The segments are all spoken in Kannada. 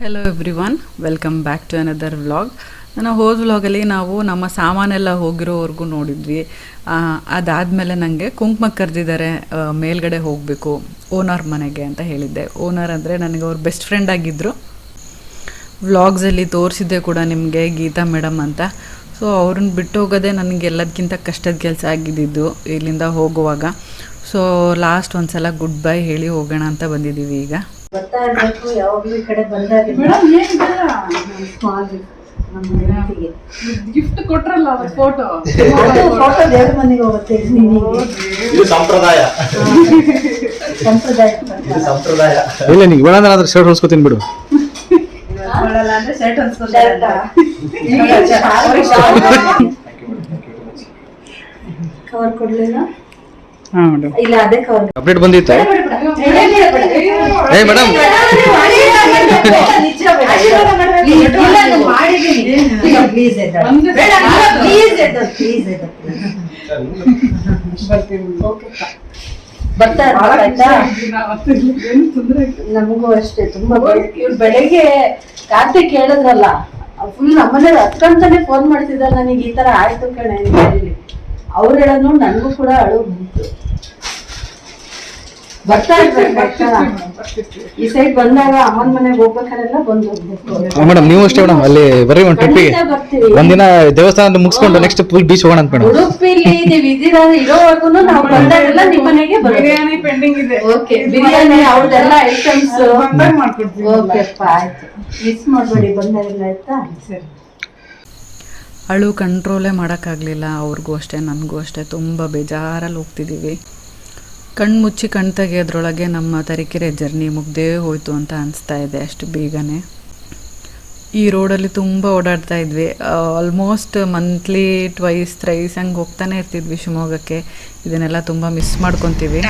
Hello everyone, welcome back to another vlog. ನಾನು ಹೋದ ವ್ಲಾಗಲ್ಲಿ ನಾವು ನಮ್ಮ ಸಾಮಾನೆಲ್ಲ ಹೋಗಿರೋವರೆಗೂ ನೋಡಿದ್ವಿ. ಅದಾದಮೇಲೆ ನನಗೆ ಕುಂಕುಮಕ್ಕೆ ಕರೆದಿದ್ದಾರೆ, ಮೇಲ್ಗಡೆ ಹೋಗಬೇಕು ಓನರ್ ಮನೆಗೆ ಅಂತ ಹೇಳಿದ್ದೆ. ಓನರ್ ಅಂದರೆ ನನಗೆ ಅವ್ರ ಬೆಸ್ಟ್ ಫ್ರೆಂಡ್ ಆಗಿದ್ದರು. ವ್ಲಾಗ್ಸಲ್ಲಿ ತೋರಿಸಿದ್ದೆ ಕೂಡ ನಿಮಗೆ, ಗೀತಾ ಮೇಡಮ್ ಅಂತ. ಸೊ ಅವ್ರನ್ನ ಬಿಟ್ಟು ಹೋಗೋದೇ ನನಗೆ ಎಲ್ಲದಕ್ಕಿಂತ ಕಷ್ಟದ ಕೆಲಸ ಆಗಿದ್ದಿದ್ದು ಇಲ್ಲಿಂದ ಹೋಗುವಾಗ. ಸೊ ಲಾಸ್ಟ್ ಒಂದು ಸಲ ಗುಡ್ ಬೈ ಹೇಳಿ ಹೋಗೋಣ ಅಂತ ಬಂದಿದ್ದೀವಿ. ಈಗ ಗೊತ್ತಾಗಬೇಕು ಯಾವಾಗಲೂ ಈ ಕಡೆ ಬಂದಾಗ ಗಿಫ್ಟ್ ಕೊಟ್ರಲ್ಲ ಫೋಟೋ ದೇವ್ರ ಮನೆಗೆ ಹೋಗುತ್ತೆ. ಇದು ಸಂಪ್ರದಾಯ. ಇಲ್ಲ ನೀವು ಬೇಡ ಶರ್ಟ್ ಹೊಲ್ಸ್ಕೊತೀನಿ ಬಿಡು. ಕವರ್ ಕೊಡ್ಲಿಲ್ಲ. ಹಾಂ ಮೇಡಮ್, ಇಲ್ಲ ಅದೇ ಕವರ್ ಅಪ್ಡೇಟ್ ಬಂದಿತ್ತು. ಏ ಮೇಡಮ್ ನಮಗೂ ಅಷ್ಟೇ ತುಂಬಾ ಇವ್ರು ಬೆಳಗ್ಗೆ ಕಾರ್ತಿಕ್ ಹೇಳಿದ್ರಲ್ಲ, ಫುಲ್ ನಮ್ಮನೆ ಹತ್ಕಂತಾನೆ ಫೋನ್ ಮಾಡ್ತಿದ್ದಾರೆ ನನಗೆ, ಈ ತರ ಆಯ್ತು ಕಣೆ ಅಂತ ಹೇಳಿ. ಅವ್ರು ಹೇಳೋದು ನನಗೂ ಕೂಡ ಅಳು ಬಂತು. ಬರ್ತಾ ಈ ಸೈಡ್ ಬಂದಾಗ ಅಮ್ಮನ ಮನೆಗೆ ಹೋಗ್ಬೇಕಾರೆಲ್ಲ ಬಂದು ಹೋಗ್ಬೇಕು. ಮೇಡಮ್ ನೀವು ಅಷ್ಟೇ ಮೇಡಮ್, ಅಲ್ಲಿ ಬರೀ ಒಂದು ಟ್ರಿಪ್ಪಿಗೆ ಬರ್ತೀವಿ. ಒಂದಿನ ದೇವಸ್ಥಾನ ಮುಗಿಸ್ಕೊಂಡು ನೆಕ್ಸ್ಟ್ ಫುಲ್ ಬೀಚ್ ಹೋಗೋಣ ಅಂತ ಮೇಡಮ್. ಉಡುಪಿಲಿ ನೀವ್ ಇದ್ದೀರಾ ಇರೋವರೆಗೂ ನಾವು ಬಂದಾಗೆಲ್ಲ ನಿಮ್ಮ ಮನೆಗೆ ಬಿರಿಯಾನಿ ಪೆಂಡಿಂಗ್ ಇದೆ. ಓಕೆ, ಬಿರಿಯಾನಿ ಅವ್ರದೆಲ್ಲ ಐಟಮ್ಸ್ ಮಾಡ್ಕೊಡ್ತೀವಿ. ಓಕೆಪ್ಪ, ಆಯ್ತು. ಮಿಸ್ ಮಾಡ್ಬೇಡಿ ಬಂದಾಗೆಲ್ಲ, ಆಯ್ತಾ? ಸರಿ. ಅಳು ಕಂಟ್ರೋಲೇ ಮಾಡೋಕ್ಕಾಗಲಿಲ್ಲ. ಅವ್ರಿಗೂ ಅಷ್ಟೇ ನನಗೂ ಅಷ್ಟೇ ತುಂಬ ಬೇಜಾರಲ್ಲಿ ಹೋಗ್ತಿದ್ದೀವಿ. ಕಣ್ಣು ಮುಚ್ಚಿ ಕಣ್ಣು ತೆಗೆಯೋದ್ರೊಳಗೆ ನಮ್ಮ ತರೀಕೆರೆ ಜರ್ನಿ ಮುಗ್ದೇ ಹೋಯಿತು ಅಂತ ಅನಿಸ್ತಾ ಇದೆ. ಅಷ್ಟು ಬೇಗನೆ ಈ ರೋಡಲ್ಲಿ ತುಂಬ ಓಡಾಡ್ತಾ ಇದ್ವಿ. ಆಲ್ಮೋಸ್ಟ್ ಮಂತ್ಲಿ ಟ್ವೈಸ್ ಥ್ರೈಸ್ ಹಂಗೆ ಹೋಗ್ತಾನೆ ಇರ್ತಿದ್ವಿ ಶಿವಮೊಗ್ಗಕ್ಕೆ. ಇದನ್ನೆಲ್ಲ ತುಂಬ ಮಿಸ್ ಮಾಡ್ಕೊತೀವಿ.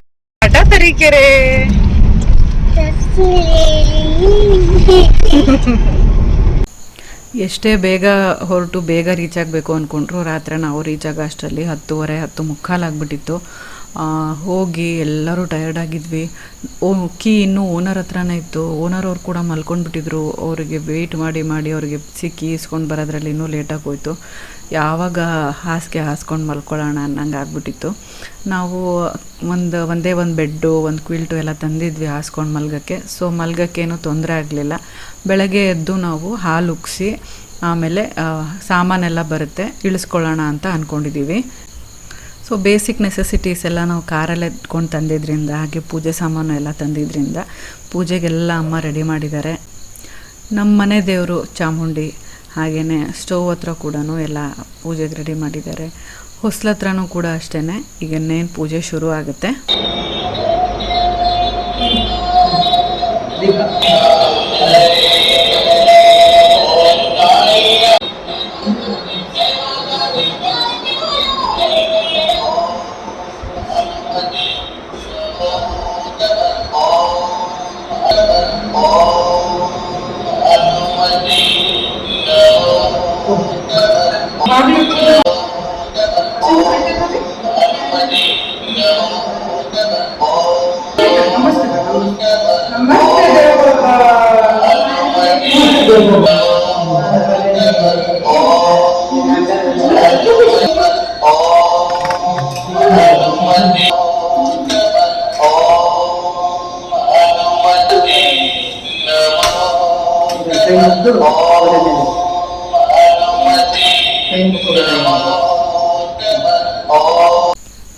ತರೀಕೆರೆ ಎಷ್ಟೇ ಬೇಗ ಹೊರಟು ಬೇಗ ರೀಚ್ ಆಗಬೇಕು ಅಂದ್ಕೊಂಡ್ರು, ರಾತ್ರಿ ನಾವು ರೀಚ್ ಆಗೋ ಅಷ್ಟರಲ್ಲಿ 10:30 10:45 ಆಗಿಬಿಟ್ಟಿತ್ತು. ಹೋಗಿ ಎಲ್ಲರೂ ಟಯರ್ಡ್ ಆಗಿದ್ವಿ. ಕೀ ಇನ್ನೂ ಓನರ್ ಹತ್ರನೇ ಇತ್ತು. ಓನರ್ ಅವ್ರು ಕೂಡ ಮಲ್ಕೊಂಡ್ಬಿಟ್ಟಿದ್ರು. ಅವರಿಗೆ ವೆಯ್ಟ್ ಮಾಡಿ ಮಾಡಿ ಅವ್ರಿಗೆ ಸಿಕ್ಕಿ ಇಸ್ಕೊಂಡು ಬರೋದ್ರಲ್ಲಿ ಇನ್ನೂ ಲೇಟಾಗಿ ಹೋಯಿತು. ಯಾವಾಗ ಹಾಸಿಗೆ ಹಾಸ್ಕೊಂಡು ಮಲ್ಕೊಳ್ಳೋಣ ಅನ್ನಂಗೆ ಆಗ್ಬಿಟ್ಟಿತ್ತು. ನಾವು ಒಂದೇ ಒಂದು ಬೆಡ್ಡು, ಒಂದು ಕ್ವಿಲ್ಟು ಎಲ್ಲ ತಂದಿದ್ವಿ ಹಾಸ್ಕೊಂಡು ಮಲ್ಗೋಕ್ಕೆ. ಸೊ ಮಲ್ಗೋಕ್ಕೇನು ತೊಂದರೆ ಆಗಲಿಲ್ಲ. ಬೆಳಗ್ಗೆ ಎದ್ದು ನಾವು ಹಾಲು ಉಗ್ಸಿ ಆಮೇಲೆ ಸಾಮಾನೆಲ್ಲ ಬರುತ್ತೆ ಇಳಿಸ್ಕೊಳ್ಳೋಣ ಅಂತ ಅಂದ್ಕೊಂಡಿದ್ದೀವಿ. ಸೊ ಬೇಸಿಕ್ ನೆಸೆಸಿಟೀಸ್ ಎಲ್ಲ ನಾವು ಕಾರಲ್ಲೇ ಎತ್ಕೊಂಡು ತಂದಿದ್ದರಿಂದ, ಹಾಗೆ ಪೂಜೆ ಸಾಮಾನು ಎಲ್ಲ ತಂದಿದ್ದರಿಂದ ಪೂಜೆಗೆಲ್ಲ ಅಮ್ಮ ರೆಡಿ ಮಾಡಿದ್ದಾರೆ. ನಮ್ಮ ಮನೆ ದೇವರು ಚಾಮುಂಡಿ, ಹಾಗೆಯೇ ಸ್ಟವ್ ಹತ್ರ ಕೂಡ ಎಲ್ಲ ಪೂಜೆಗೆ ರೆಡಿ ಮಾಡಿದ್ದಾರೆ. ಹೊಸ್ಲ ಹತ್ರನೂ ಕೂಡ ಅಷ್ಟೇ. ಈಗ ಇನ್ನೇನು ಪೂಜೆ ಶುರು ಆಗುತ್ತೆ.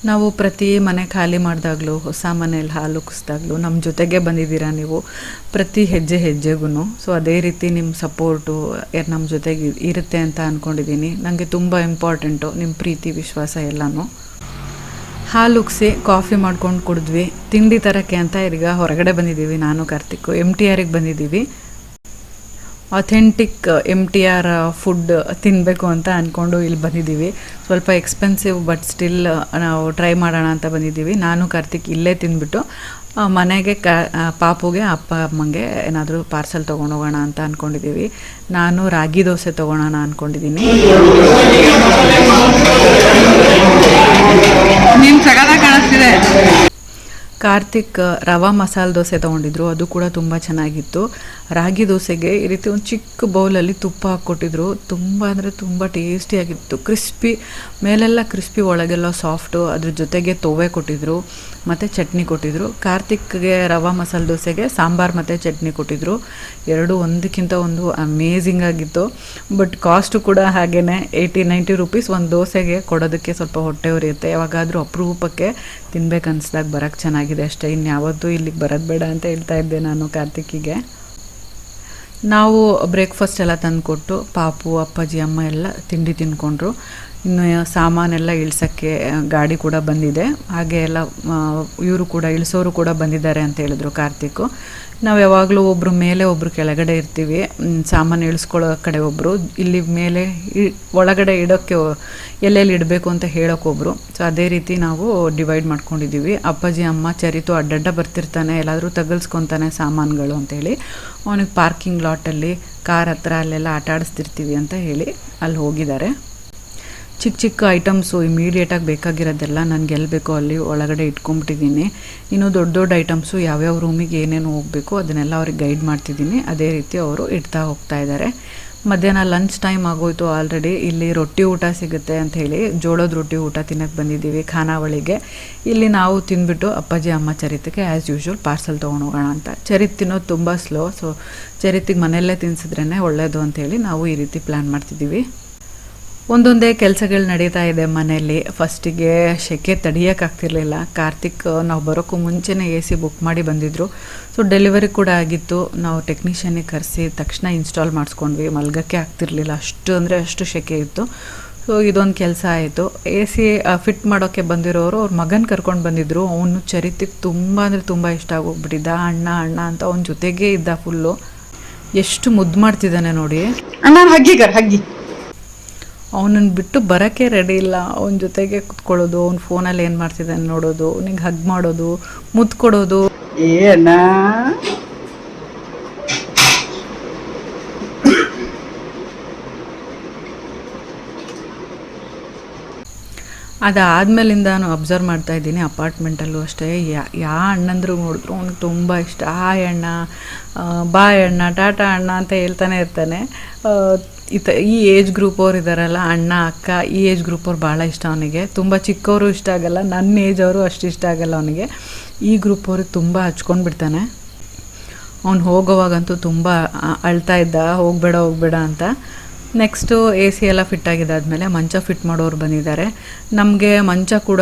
ನಾವು ಪ್ರತಿ ಮನೆ ಖಾಲಿ ಮಾಡಿದಾಗಲೂ, ಹೊಸ ಮನೇಲಿ ಹಾಲು ಉಕ್ಕಿಸ್ದಾಗಲೂ ನಮ್ಮ ಜೊತೆಗೆ ಬಂದಿದ್ದೀರಾ ನೀವು ಪ್ರತಿ ಹೆಜ್ಜೆ ಹೆಜ್ಜೆಗೂ. ಸೊ ಅದೇ ರೀತಿ ನಿಮ್ಮ ಸಪೋರ್ಟು ನಮ್ಮ ಜೊತೆಗೆ ಇರುತ್ತೆ ಅಂತ ಅಂದ್ಕೊಂಡಿದ್ದೀನಿ. ನನಗೆ ತುಂಬ ಇಂಪಾರ್ಟೆಂಟು ನಿಮ್ಮ ಪ್ರೀತಿ ವಿಶ್ವಾಸ ಎಲ್ಲನೂ. ಹಾಲು ಉಗ್ಸಿ ಕಾಫಿ ಮಾಡ್ಕೊಂಡು ಕುಡಿದ್ವಿ. ತಿಂಡಿ ತರೋಕ್ಕೆ ಅಂತ ಈಗ ಹೊರಗಡೆ ಬಂದಿದ್ದೀವಿ. ನಾನು ಕಾರ್ತಿಕ್ MTRಗೆ ಬಂದಿದ್ದೀವಿ. ಅಥೆಂಟಿಕ್ MTR ಫುಡ್ ತಿನ್ನಬೇಕು ಅಂತ ಅಂದ್ಕೊಂಡು ಇಲ್ಲಿ ಬಂದಿದ್ದೀವಿ. ಸ್ವಲ್ಪ ಎಕ್ಸ್ಪೆನ್ಸಿವ್ ಬಟ್ ಸ್ಟಿಲ್ ನಾವು ಟ್ರೈ ಮಾಡೋಣ ಅಂತ ಬಂದಿದ್ದೀವಿ. ನಾನು ಕಾರ್ತಿಕ್ ಇಲ್ಲೇ ತಿಂದ್ಬಿಟ್ಟು ಮನೆಗೆ ಪಾಪುಗೆ ಅಪ್ಪ ಅಮ್ಮಂಗೆ ಏನಾದರೂ ಪಾರ್ಸೆಲ್ ತೊಗೊಂಡೋಗೋಣ ಅಂತ ಅಂದ್ಕೊಂಡಿದ್ದೀವಿ. ನಾನು ರಾಗಿ ದೋಸೆ ತೊಗೊಳೋಣ ಅಂದ್ಕೊಂಡಿದ್ದೀನಿ. ನಿಮ್ಮ ಸಗದ ಕಾಣಿಸ್ತಿದೆ. ಕಾರ್ತಿಕ್ ರವಾ ಮಸಾಲೆ ದೋಸೆ ತೊಗೊಂಡಿದ್ರು, ಅದು ಕೂಡ ತುಂಬ ಚೆನ್ನಾಗಿತ್ತು. ರಾಗಿ ದೋಸೆಗೆ ಈ ರೀತಿ ಒಂದು ಚಿಕ್ಕ ಬೌಲಲ್ಲಿ ತುಪ್ಪ ಹಾಕ್ಕೊಟ್ಟಿದ್ರು, ತುಂಬ ಅಂದರೆ ತುಂಬ ಟೇಸ್ಟಿಯಾಗಿತ್ತು. ಕ್ರಿಸ್ಪಿ, ಮೇಲೆಲ್ಲ ಕ್ರಿಸ್ಪಿ, ಒಳಗೆಲ್ಲ ಸಾಫ್ಟು. ಅದ್ರ ಜೊತೆಗೆ ತೊವೆ ಕೊಟ್ಟಿದ್ರು ಮತ್ತು ಚಟ್ನಿ ಕೊಟ್ಟಿದ್ರು. ಕಾರ್ತಿಕ್ಗೆ ರವಾ ಮಸಾಲೆ ದೋಸೆಗೆ ಸಾಂಬಾರು ಮತ್ತು ಚಟ್ನಿ ಕೊಟ್ಟಿದ್ರು. ಎರಡು ಒಂದಕ್ಕಿಂತ ಒಂದು ಅಮೇಝಿಂಗ್ ಆಗಿತ್ತು. ಬಟ್ ಕಾಸ್ಟು ಕೂಡ ಹಾಗೇ 80-90 ರುಪೀಸ್ ಒಂದು ದೋಸೆಗೆ ಕೊಡೋದಕ್ಕೆ ಸ್ವಲ್ಪ ಹೊಟ್ಟೆ ಉರಿಯುತ್ತೆ. ಯಾವಾಗಾದರೂ ಅಪರೂಪಕ್ಕೆ ತಿನ್ಬೇಕು ಅನ್ಸ್ದಾಗ ಬರೋಕ್ಕೆ ಚೆನ್ನಾಗಿದೆ ಅಷ್ಟೇ. ಇನ್ಯಾವತ್ತೂ ಇಲ್ಲಿಗೆ ಬರೋದು ಬೇಡ ಅಂತ ಹೇಳ್ತಾ ಇದ್ದೆ ನಾನು ಕಾರ್ತಿಕ್ಕಿಗೆ. ನಾವು ಬ್ರೇಕ್ಫಾಸ್ಟ್ ಎಲ್ಲ ತಂದುಕೊಟ್ಟು ಪಾಪು, ಅಪ್ಪಾಜಿ, ಅಮ್ಮ ಎಲ್ಲ ತಿಂಡಿ ತಿಂದ್ಕೊಂಡ್ರು. ಇನ್ನು ಸಾಮಾನೆಲ್ಲ ಇಳ್ಸೋಕ್ಕೆ ಗಾಡಿ ಕೂಡ ಬಂದಿದೆ. ಹಾಗೆ ಎಲ್ಲ ಇವರು ಕೂಡ ಇಳಿಸೋರು ಕೂಡ ಬಂದಿದ್ದಾರೆ ಅಂತ ಹೇಳಿದ್ರು ಕಾರ್ತಿಕ್ಕು. ನಾವು ಯಾವಾಗಲೂ ಒಬ್ಬರು ಮೇಲೆ ಒಬ್ಬರು ಕೆಳಗಡೆ ಇರ್ತೀವಿ. ಸಾಮಾನು ಇಳಿಸ್ಕೊಳ್ಳೋ ಕಡೆ ಒಬ್ಬರು, ಇಲ್ಲಿ ಮೇಲೆ ಒಳಗಡೆ ಇಡೋಕ್ಕೆ ಎಲ್ಲೆಲ್ಲಿ ಇಡಬೇಕು ಅಂತ ಹೇಳೋಕ್ಕೊಬ್ರು. ಸೊ ಅದೇ ರೀತಿ ನಾವು ಡಿವೈಡ್ ಮಾಡ್ಕೊಂಡಿದ್ದೀವಿ. ಅಪ್ಪಾಜಿ, ಅಮ್ಮ, ಚರಿತು ಅಡ್ಡಡ್ಡ ಬರ್ತಿರ್ತಾನೆ, ಎಲ್ಲಾದರೂ ತಗಲ್ಸ್ಕೊತಾನೆ ಸಾಮಾನುಗಳು ಅಂತೇಳಿ. ಅವನಿಗೆ ಪಾರ್ಕಿಂಗ್ ಲಾಟಲ್ಲಿ ಕಾರ್ ಹತ್ರ ಅಲ್ಲೆಲ್ಲ ಆಟ ಆಡಿಸ್ತಿರ್ತೀವಿ ಅಂತ ಹೇಳಿ ಅಲ್ಲಿ ಹೋಗಿದ್ದಾರೆ. ಚಿಕ್ಕ ಚಿಕ್ಕ ಐಟಮ್ಸು ಇಮಿಡಿಯೇಟಾಗಿ ಬೇಕಾಗಿರೋದೆಲ್ಲ ನನಗೆ ಎಲ್ಲಿ ಬೇಕೋ ಅಲ್ಲಿ ಒಳಗಡೆ ಇಟ್ಕೊಂಬಿಟ್ಟಿದ್ದೀನಿ. ಇನ್ನು ದೊಡ್ಡ ದೊಡ್ಡ ಐಟಮ್ಸು ಯಾವ್ಯಾವ ರೂಮಿಗೆ ಏನೇನು ಹೋಗಬೇಕು ಅದನ್ನೆಲ್ಲ ಅವ್ರಿಗೆ ಗೈಡ್ ಮಾಡ್ತಿದ್ದೀನಿ. ಅದೇ ರೀತಿ ಅವರು ಇಡ್ತಾ ಹೋಗ್ತಾ ಇದ್ದಾರೆ. ಮಧ್ಯಾಹ್ನ ಲಂಚ್ ಟೈಮ್ ಆಗೋಯ್ತು ಆಲ್ರೆಡಿ. ಇಲ್ಲಿ ರೊಟ್ಟಿ ಊಟ ಸಿಗುತ್ತೆ ಅಂತ ಹೇಳಿ ಜೋಳದ ರೊಟ್ಟಿ ಊಟ ತಿನ್ನೋಕ್ಕೆ ಬಂದಿದ್ದೀವಿ ಖಾನಾವಳಿಗೆ. ಇಲ್ಲಿ ನಾವು ತಿಂದ್ಬಿಟ್ಟು ಅಪ್ಪಾಜಿ, ಅಮ್ಮ, ಚರಿತಿಗೆ ಆ್ಯಸ್ ಯೂಶ್ವಲ್ ಪಾರ್ಸಲ್ ತೊಗೊಂಡು ಹೋಗೋಣ ಅಂತ. ಚರಿತ್ ತಿನ್ನೋದು ತುಂಬ ಸ್ಲೋ. ಸೊ ಚರಿತಿಗೆ ಮನೆಯಲ್ಲೇ ತಿನ್ಸಿದ್ರೇ ಒಳ್ಳೆಯದು ಅಂಥೇಳಿ ನಾವು ಈ ರೀತಿ ಪ್ಲ್ಯಾನ್ ಮಾಡ್ತಿದ್ದೀವಿ. ಒಂದೊಂದೇ ಕೆಲಸಗಳು ನಡೀತಾ ಇದೆ ಮನೆಯಲ್ಲಿ. ಫಸ್ಟಿಗೆ ಸೆಕೆ ತಡೆಯೋಕ್ಕಾಗ್ತಿರ್ಲಿಲ್ಲ. ಕಾರ್ತಿಕ್ ನಾವು ಬರೋಕ್ಕೂ ಮುಂಚೆನೇ AC ಬುಕ್ ಮಾಡಿ ಬಂದಿದ್ದರು. ಸೊ ಡೆಲಿವರಿ ಕೂಡ ಆಗಿತ್ತು. ನಾವು ಟೆಕ್ನಿಷಿಯನ್ನಿಗೆ ಕರೆಸಿ ತಕ್ಷಣ ಇನ್ಸ್ಟಾಲ್ ಮಾಡಿಸ್ಕೊಂಡ್ವಿ. ಮಲ್ಗೋಕ್ಕೆ ಆಗ್ತಿರ್ಲಿಲ್ಲ, ಅಷ್ಟು ಅಂದರೆ ಅಷ್ಟು ಸೆಕೆ ಇತ್ತು. ಸೊ ಇದೊಂದು ಕೆಲಸ ಆಯಿತು. AC ಫಿಟ್ ಮಾಡೋಕ್ಕೆ ಬಂದಿರೋರು ಅವ್ರ ಮಗನ ಕರ್ಕೊಂಡು ಬಂದಿದ್ದರು. ಅವನು ಚರಿತಿಗೆ ತುಂಬ ಅಂದರೆ ತುಂಬ ಇಷ್ಟ ಆಗೋಗ್ಬಿಟ್ಟಿದ್ದ. ಅಣ್ಣ ಅಣ್ಣ ಅಂತ ಅವನ ಜೊತೆಗೇ ಇದ್ದ ಫುಲ್ಲು. ಎಷ್ಟು ಮುದ್ದು ಮಾಡ್ತಿದ್ದಾನೆ ನೋಡಿ. ಅಣ್ಣ ಹಗ್ಗಿ ಅವನನ್ನು ಬಿಟ್ಟು ಬರೋಕ್ಕೆ ರೆಡಿ ಇಲ್ಲ. ಅವನ ಜೊತೆಗೆ ಕುತ್ಕೊಳ್ಳೋದು, ಅವ್ನ ಫೋನಲ್ಲಿ ಏನು ಮಾಡ್ತಿದ್ದಾನೆ ನೋಡೋದು, ಅವನಿಗೆ ಹಗ್ ಮಾಡೋದು, ಮುದ್ದು ಕೊಡೋದು. ಏನ ಅದಾದಮೇಲಿಂದ ನಾನು ಅಬ್ಸರ್ವ್ ಮಾಡ್ತಾ ಇದ್ದೀನಿ. ಅಪಾರ್ಟ್ಮೆಂಟಲ್ಲೂ ಅಷ್ಟೇ ಯಾ ಅಣ್ಣಂದ್ರು ನೋಡಿದ್ರು ಅವ್ನಿಗೆ ತುಂಬ ಇಷ್ಟ. ಹಾಯ್ ಅಣ್ಣ, ಬಾಯ್ ಅಣ್ಣ, ಟಾಟಾ ಅಣ್ಣ ಅಂತ ಹೇಳ್ತಾನೆ ಇರ್ತಾನೆ. ಈ ಏಜ್ ಗ್ರೂಪ್ ಅವ್ರು ಇದ್ದಾರಲ್ಲ, ಅಣ್ಣ ಅಕ್ಕ, ಈ ಏಜ್ ಗ್ರೂಪ್ ಅವ್ರು ಭಾಳ ಇಷ್ಟ ಅವನಿಗೆ. ತುಂಬ ಚಿಕ್ಕವರು ಇಷ್ಟ ಆಗಲ್ಲ, ನನ್ನ ಏಜ್ ಅವರು ಅಷ್ಟು ಇಷ್ಟ ಆಗಲ್ಲ ಅವನಿಗೆ. ಈ ಗ್ರೂಪ್ ಅವ್ರಿಗೆ ತುಂಬ ಹಚ್ಕೊಂಡು ಬಿಡ್ತಾನೆ. ಅವ್ನು ಹೋಗೋವಾಗಂತೂ ತುಂಬ ಅಳ್ತಾ ಇದ್ದ, ಹೋಗಬೇಡ ಅಂತ. ನೆಕ್ಸ್ಟು AC ಎಲ್ಲ ಫಿಟ್ ಆಗಿದ್ದಾದಮೇಲೆ ಮಂಚ ಫಿಟ್ ಮಾಡೋರು ಬಂದಿದ್ದಾರೆ. ನಮಗೆ ಮಂಚ ಕೂಡ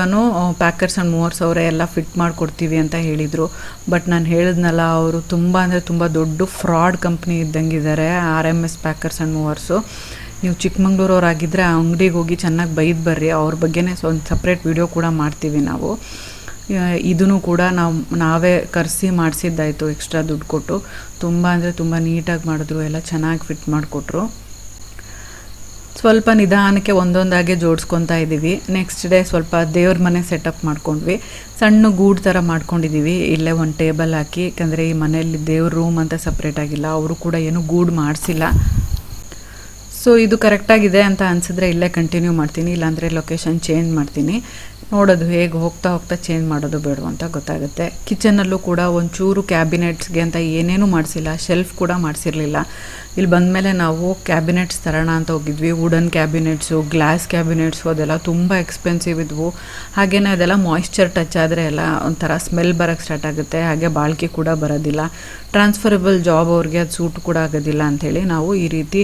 ಪ್ಯಾಕರ್ಸ್ ಆ್ಯಂಡ್ ಮೂವರ್ಸ್ ಅವರೇ ಎಲ್ಲ ಫಿಟ್ ಮಾಡಿಕೊಡ್ತೀವಿ ಅಂತ ಹೇಳಿದರು. ಬಟ್ ನಾನು ಹೇಳಿದ್ನಲ್ಲ, ಅವರು ತುಂಬ ಅಂದರೆ ತುಂಬ ದೊಡ್ಡ ಫ್ರಾಡ್ ಕಂಪ್ನಿ ಇದ್ದಂಗಿದ್ದಾರೆ RMS ಪ್ಯಾಕರ್ಸ್ ಆ್ಯಂಡ್ ಮೂವರ್ಸು. ನೀವು ಚಿಕ್ಕಮಂಗ್ಳೂರವರಾಗಿದ್ದರೆ ಆ ಅಂಗಡಿಗೆ ಹೋಗಿ ಚೆನ್ನಾಗಿ ಬೈದು ಬರ್ರಿ. ಅವ್ರ ಬಗ್ಗೆನೇ ಒಂದು ಸಪ್ರೇಟ್ ವಿಡಿಯೋ ಕೂಡ ಮಾಡ್ತೀವಿ ನಾವು. ಇದನ್ನು ಕೂಡ ನಾವೇ ಕರೆಸಿ ಮಾಡಿಸಿದ್ದಾಯಿತು ಎಕ್ಸ್ಟ್ರಾ ದುಡ್ಡು ಕೊಟ್ಟು. ತುಂಬ ಅಂದರೆ ತುಂಬ ನೀಟಾಗಿ ಮಾಡಿದ್ರು, ಎಲ್ಲ ಚೆನ್ನಾಗಿ ಫಿಟ್ ಮಾಡಿಕೊಟ್ರು. ಸ್ವಲ್ಪ ನಿಧಾನಕ್ಕೆ ಒಂದೊಂದಾಗೆ ಜೋಡಿಸ್ಕೊತಾ ಇದ್ದೀವಿ. ನೆಕ್ಸ್ಟ್ ಡೇ ಸ್ವಲ್ಪ ದೇವ್ರ ಮನೆ ಸೆಟಪ್ ಮಾಡ್ಕೊಂಡ್ವಿ. ಸಣ್ಣ ಗೂಡು ಥರ ಮಾಡ್ಕೊಂಡಿದ್ದೀವಿ. ಇಲ್ಲೇ ಒಂದು ಟೇಬಲ್ ಹಾಕಿ, ಯಾಕಂದರೆ ಈ ಮನೆಯಲ್ಲಿ ದೇವ್ರ ರೂಮ್ ಅಂತ ಸಪ್ರೇಟಾಗಿಲ್ಲ, ಅವರು ಕೂಡ ಏನೂ ಗೂಡು ಮಾಡಿಸಿಲ್ಲ. ಸೊ ಇದು ಕರೆಕ್ಟಾಗಿದೆ ಅಂತ ಅನಿಸಿದ್ರೆ ಇಲ್ಲೇ ಕಂಟಿನ್ಯೂ ಮಾಡ್ತೀನಿ, ಇಲ್ಲಾಂದರೆ ಲೊಕೇಶನ್ ಚೇಂಜ್ ಮಾಡ್ತೀನಿ. ನೋಡೋದು ಹೇಗೆ ಹೋಗ್ತಾ ಚೇಂಜ್ ಮಾಡೋದು ಬೇಡ ಅಂತ ಗೊತ್ತಾಗುತ್ತೆ. ಕಿಚನಲ್ಲೂ ಕೂಡ ಒಂಚೂರು ಕ್ಯಾಬಿನೆಟ್ಸ್ಗೆ ಅಂತ ಏನೇನೂ ಮಾಡಿಸಿಲ್ಲ, ಶೆಲ್ಫ್ ಕೂಡ ಮಾಡಿಸಿರಲಿಲ್ಲ. ಇಲ್ಲಿ ಬಂದಮೇಲೆ ನಾವು ಕ್ಯಾಬಿನೆಟ್ಸ್ ತರೋಣ ಅಂತ ಹೋಗಿದ್ವಿ. ವುಡನ್ ಕ್ಯಾಬಿನೆಟ್ಸು, ಗ್ಲಾಸ್ ಕ್ಯಾಬಿನೆಟ್ಸು, ಅದೆಲ್ಲ ತುಂಬ ಎಕ್ಸ್ಪೆನ್ಸಿವ್ ಇದ್ವು. ಹಾಗೆಯೇ ಅದೆಲ್ಲ ಮಾಯ್ಶ್ಚರ್ ಟಚ್ ಆದರೆ ಎಲ್ಲ ಒಂಥರ ಸ್ಮೆಲ್ ಬರೋಕ್ಕೆ ಸ್ಟಾರ್ಟ್ ಆಗುತ್ತೆ. ಹಾಗೆ ಬಾಳ್ಕೆ ಕೂಡ ಬರೋದಿಲ್ಲ. ಟ್ರಾನ್ಸ್ಫರಬಲ್ ಜಾಬ್ ಅವ್ರಿಗೆ ಅದು ಸೂಟ್ ಕೂಡ ಆಗೋದಿಲ್ಲ ಅಂಥೇಳಿ ನಾವು ಈ ರೀತಿ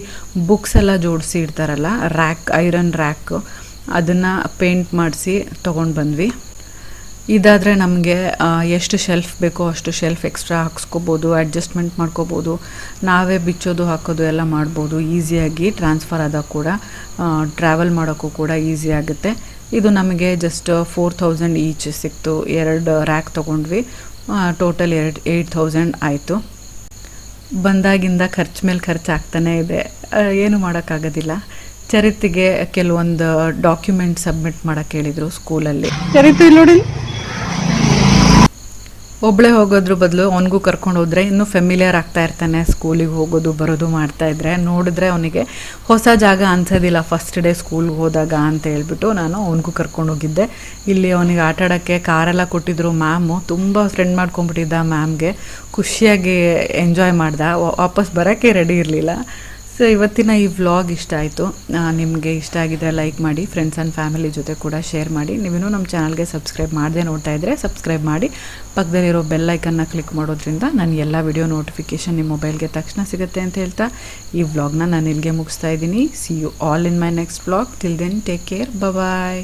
ಬುಕ್ಸ್ ಎಲ್ಲ ಜೋಡಿಸಿ ಇಡ್ತಾರಲ್ಲ, ರ್ಯಾಕ್, ಐರನ್ ರ್ಯಾಕ್, ಅದನ್ನು ಪೇಂಟ್ ಮಾಡಿಸಿ ತೊಗೊಂಡು ಬಂದ್ವಿ. ಇದಾದರೆ ನಮಗೆ ಎಷ್ಟು ಶೆಲ್ಫ್ ಬೇಕೋ ಅಷ್ಟು ಶೆಲ್ಫ್ ಎಕ್ಸ್ಟ್ರಾ ಹಾಕ್ಸ್ಕೊಬೋದು, ಅಡ್ಜಸ್ಟ್ಮೆಂಟ್ ಮಾಡ್ಕೋಬೋದು. ನಾವೇ ಬಿಚ್ಚೋದು ಹಾಕೋದು ಎಲ್ಲ ಮಾಡ್ಬೋದು ಈಸಿಯಾಗಿ. ಟ್ರಾನ್ಸ್ಫರ್ ಆದಾಗ ಕೂಡ ಟ್ರಾವೆಲ್ ಮಾಡೋಕ್ಕೂ ಕೂಡ ಈಸಿ ಆಗುತ್ತೆ. ಇದು ನಮಗೆ ಜಸ್ಟ್ 4000 ಈಚ್ ಸಿಕ್ತು. 2 ರ್ಯಾಕ್ ತೊಗೊಂಡ್ವಿ. ಟೋಟಲ್ 8000 ಆಯಿತು. ಬಂದಾಗಿಂದ ಖರ್ಚು ಮೇಲೆ ಖರ್ಚು ಆಗ್ತಾನೇ ಇದೆ, ಏನು ಮಾಡೋಕ್ಕಾಗೋದಿಲ್ಲ. ಚರಿತಿಗೆ ಕೆಲವೊಂದು ಡಾಕ್ಯುಮೆಂಟ್ ಸಬ್ಮಿಟ್ ಮಾಡೋಕ್ಕೆ ಹೇಳಿದರು ಸ್ಕೂಲಲ್ಲಿ. ಚರಿತು ಇಲ್ಲಿ ನೋಡಿ. ಒಬ್ಬಳೇ ಹೋಗೋದ್ರ ಬದಲು ಅವನಿಗೂ ಕರ್ಕೊಂಡು ಹೋದರೆ ಇನ್ನೂ ಫೆಮಿಲಿಯರ್ ಆಗ್ತಾ ಇರ್ತಾನೆ. ಸ್ಕೂಲಿಗೆ ಹೋಗೋದು ಬರೋದು ಮಾಡ್ತಾಯಿದ್ರೆ ನೋಡಿದ್ರೆ ಅವನಿಗೆ ಹೊಸ ಜಾಗ ಅನ್ಸೋದಿಲ್ಲ ಫಸ್ಟ್ ಡೇ ಸ್ಕೂಲ್ಗೆ ಹೋದಾಗ ಅಂತ ಹೇಳ್ಬಿಟ್ಟು ನಾನು ಅವನಿಗೂ ಕರ್ಕೊಂಡು ಹೋಗಿದ್ದೆ. ಇಲ್ಲಿ ಅವನಿಗೆ ಆಟ ಆಡೋಕ್ಕೆ ಕಾರೆಲ್ಲ ಕೊಟ್ಟಿದ್ರು ಮ್ಯಾಮು. ತುಂಬ ಫ್ರೆಂಡ್ ಮಾಡ್ಕೊಂಡ್ಬಿಟ್ಟಿದ್ದ ಮ್ಯಾಮ್ಗೆ. ಖುಷಿಯಾಗಿ ಎಂಜಾಯ್ ಮಾಡ್ದ. ವಾಪಸ್ ಬರೋಕ್ಕೆ ರೆಡಿ ಇರಲಿಲ್ಲ. ಸೊ ಇವತ್ತಿನ ಈ ವ್ಲಾಗ್ ಇಷ್ಟ ಆಯಿತು. ನಿಮಗೆ ಇಷ್ಟ ಆಗಿದ್ರೆ ಲೈಕ್ ಮಾಡಿ, ಫ್ರೆಂಡ್ಸ್ ಆ್ಯಂಡ್ ಫ್ಯಾಮಿಲಿ ಜೊತೆ ಕೂಡ ಶೇರ್ ಮಾಡಿ. ನೀವಿನ್ನೂ ನಮ್ಮ ಚಾನಲ್ಗೆ ಸಬ್ಸ್ಕ್ರೈಬ್ ಮಾಡದೆ ನೋಡ್ತಾ ಇದ್ದರೆ ಸಬ್ಸ್ಕ್ರೈಬ್ ಮಾಡಿ. ಪಕ್ಕದಲ್ಲಿರೋ ಬೆಲ್ ಐಕನ್ನ ಕ್ಲಿಕ್ ಮಾಡೋದ್ರಿಂದ ನಾನು ಎಲ್ಲ ವಿಡಿಯೋ ನೋಟಿಫಿಕೇಷನ್ ನಿಮ್ಮ ಮೊಬೈಲ್ಗೆ ತಕ್ಷಣ ಸಿಗುತ್ತೆ ಅಂತ ಹೇಳ್ತಾ ಈ ವ್ಲಾಗ್ನ ನಾನು ಇಲ್ಲಿಗೆ ಮುಗಿಸ್ತಾ ಇದ್ದೀನಿ. See you all in my next vlog. Till then take care. Bye.